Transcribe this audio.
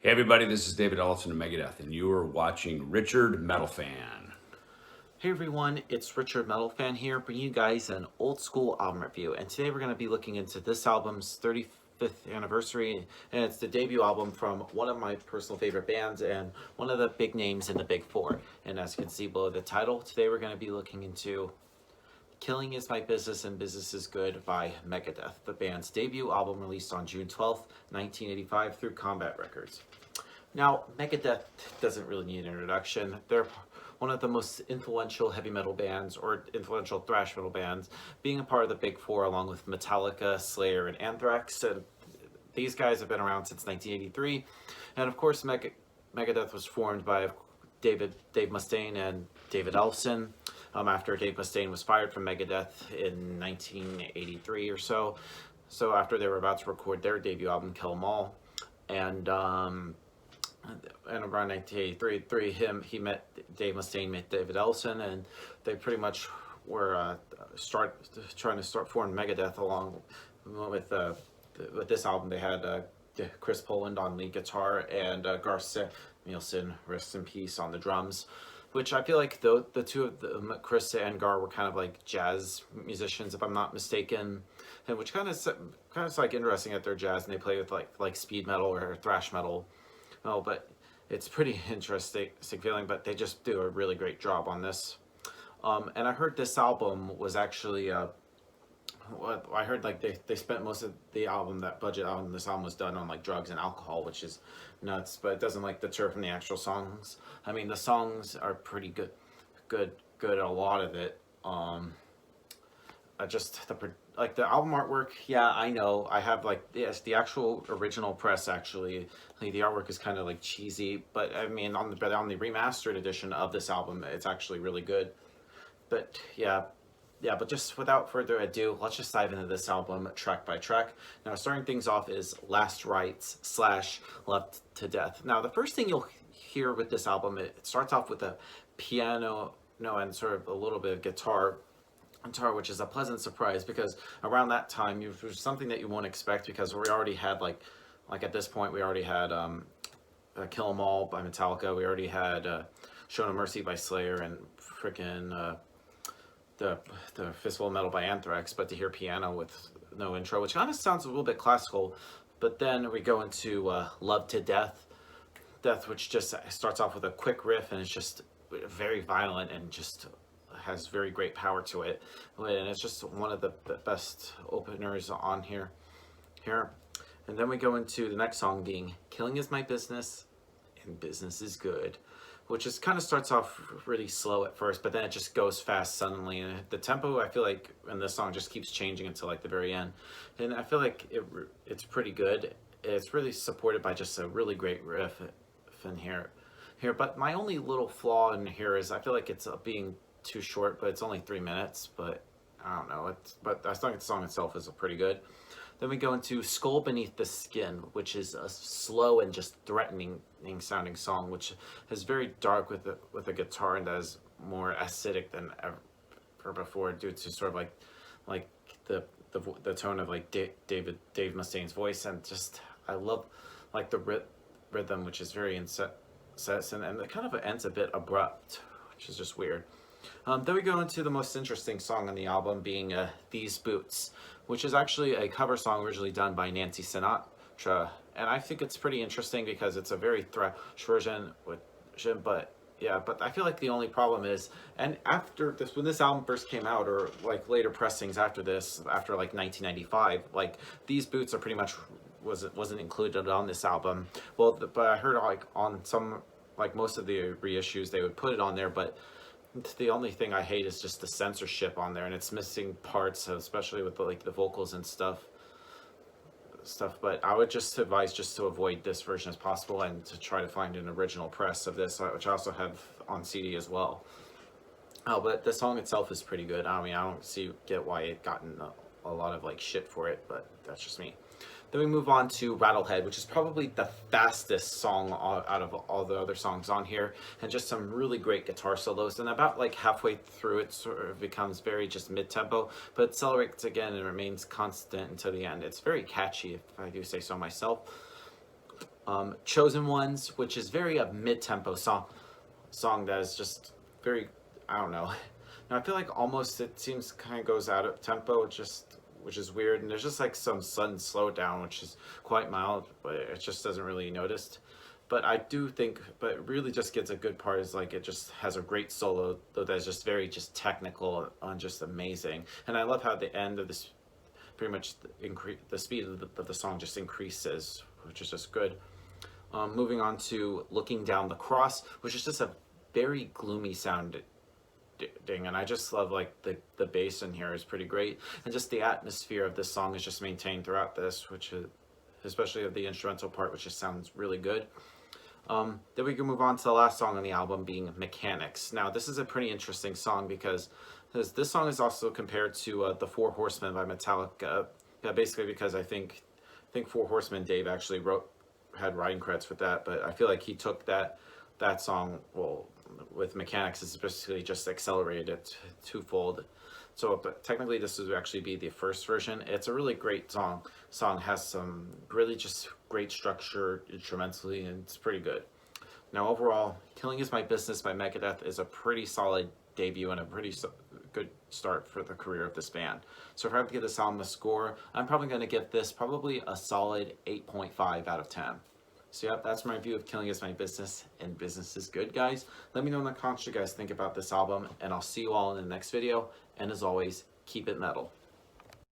Hey everybody, this is David Ellefson of Megadeth, and you are watching Richard Metal Fan. Hey everyone, it's Richard Metal Fan here, bringing you guys an old school album review. And today we're going to be looking into this album's 35th anniversary, and it's the debut album from one of my personal favorite bands and one of the big names in the Big Four. And as you can see below the title, today we're going to be looking into Killing Is My Business and Business Is Good by Megadeth, the band's debut album released on June 12th, 1985 through Combat Records. Now, Megadeth doesn't really need an introduction. They're one of the most influential heavy metal bands, or influential thrash metal bands, being a part of the Big Four along with Metallica, Slayer, and Anthrax. And these guys have been around since 1983. And of course, Megadeth was formed by Dave Mustaine and David Ellefson after Dave Mustaine was fired from Megadeth in 1983 or so. So after they were about to record their debut album, Kill 'Em All. And around 1983, Dave Mustaine met David Ellefson, and they pretty much were trying to start forming Megadeth along with this album. They had Chris Poland on lead guitar and Garth Nielsen, rest in peace, on the drums. Which I feel like the two of them, Chris and Gar, were kind of like jazz musicians, if I'm not mistaken, and which kind of like interesting at their jazz, and they play with like speed metal or thrash metal. Oh, but it's pretty interesting feeling, but they just do a really great job on this. And I heard this album was actually, what I heard, like they spent most of the album, that budget on this album was done on like drugs and alcohol, which is nuts, but it doesn't like deter from the actual songs. I mean, the songs are pretty good, a lot of it. Just the album artwork, yeah, I know. I have like, yes, the actual original press, actually, like, the artwork is kind of like cheesy, but I mean on the remastered edition of this album, it's actually really good. But but just without further ado, let's just dive into this album track by track. Now, starting things off is Last Rites / Love to Death. Now, the first thing you'll hear with this album, it starts off with a piano, and sort of a little bit of guitar, which is a pleasant surprise, because around that time, it was something that you won't expect, because we already had like at this point, we already had Kill 'Em All by Metallica, we already had Show No Mercy by Slayer, and freaking the Fistful of Metal by Anthrax. But to hear piano with no intro, which kind of sounds a little bit classical, but then we go into Love to Death, which just starts off with a quick riff, and it's just very violent and just has very great power to it, and it's just one of the best openers on here. And then we go into the next song being Killing Is My Business and Business Is Good, which is kind of starts off really slow at first, but then it just goes fast suddenly, and the tempo, I feel like, in this song just keeps changing until like the very end, and I feel like it's pretty good. It's really supported by just a really great riff in here. But my only little flaw in here is I feel like it's being too short, but it's only 3 minutes, but I don't know, but I think the song itself is pretty good. Then we go into Skull Beneath the Skin, which is a slow and just threatening sounding song, which is very dark with a guitar, and that is more acidic than ever before, due to sort of like the tone of like Dave Mustaine's voice, and just I love like the rhythm, which is very incessant, and it kind of ends a bit abrupt, which is just weird. Then we go into the most interesting song on the album, being These Boots, which is actually a cover song originally done by Nancy Sinatra. And I think it's pretty interesting because it's a very thrash version, but I feel like the only problem is, and after this, when this album first came out, or like later pressings after this, after like 1995, like These Boots are pretty much wasn't included on this album. Well, but I heard like on some, like most of the reissues, they would put it on there, but the only thing I hate is just the censorship on there, and it's missing parts, especially with the vocals and stuff. But I would just advise just to avoid this version as possible, and to try to find an original press of this, which I also have on CD as well. Oh, but the song itself is pretty good. I mean, I don't get why it gotten a lot of like shit for it, but that's just me. Then we move on to Rattlehead, which is probably the fastest song out of all the other songs on here, and just some really great guitar solos. And about like halfway through, it sort of becomes very just mid-tempo, but accelerates again and remains constant until the end. It's very catchy, if I do say so myself. Chosen Ones, which is very a mid-tempo song that is just very, I don't know. Now I feel like almost it seems kind of goes out of tempo, just which is weird, and there's just like some sudden slowdown, which is quite mild, but it just doesn't really noticed. But I do think, but it really just gets a good part is like it just has a great solo, though that's just very just technical and just amazing. And I love how the end of this pretty much the speed of the song just increases, which is just good. Moving on to Looking Down the Cross, which is just a very gloomy sound ding, and I just love like the bass in here is pretty great, and just the atmosphere of this song is just maintained throughout this, which is especially of the instrumental part, which just sounds really good. Then we can move on to the last song on the album, being Mechanics. Now this is a pretty interesting song because this song is also compared to the Four Horsemen by Metallica, basically because I think Four Horsemen Dave actually had writing credits with that, but I feel like he took that song, well, with Mechanics, it's basically just accelerated it twofold. So, but technically this would actually be the first version. It's a really great song. Has some really just great structure instrumentally, and it's pretty good. Now overall, Killing Is My Business by Megadeth is a pretty solid debut and a pretty good start for the career of this band. So if I have to give this album a score, I'm probably going to give this probably a solid 8.5 out of 10. So yep, that's my review of Killing Is My Business, and business is good, guys. Let me know in the comments what you guys think about this album, and I'll see you all in the next video. And as always, keep it metal.